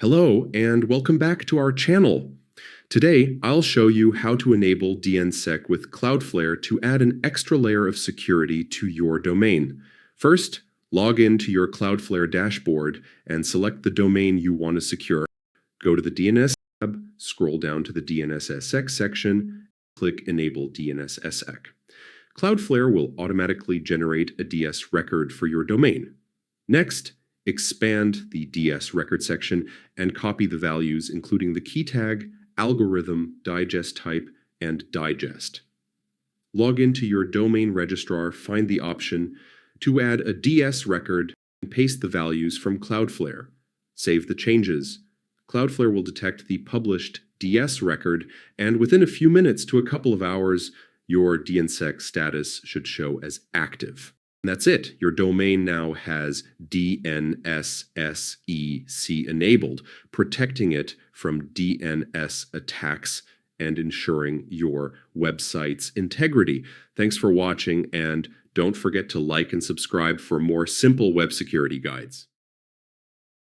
Hello, and welcome back to our channel. Today, I'll show you how to enable Dnssec with Cloudflare to add an extra layer of security to your domain. First, log into your Cloudflare dashboard and select the domain you want to secure. Go to the DNS tab, scroll down to the DNSSEC section, click Enable Dnssec. Cloudflare will automatically generate a DS record for your domain. Next, expand the DS record section and copy the values including the key tag, algorithm, digest type, and digest. Log into your domain registrar, find the option to add a DS record, and paste the values from Cloudflare. Save the changes. Cloudflare will detect the published DS record, and within a few minutes to a couple of hours, your Dnssec status should show as active. And that's it. Your domain now has DNSSEC enabled, protecting it from DNS attacks and ensuring your website's integrity. Thanks for watching, and don't forget to like and subscribe for more simple web security guides.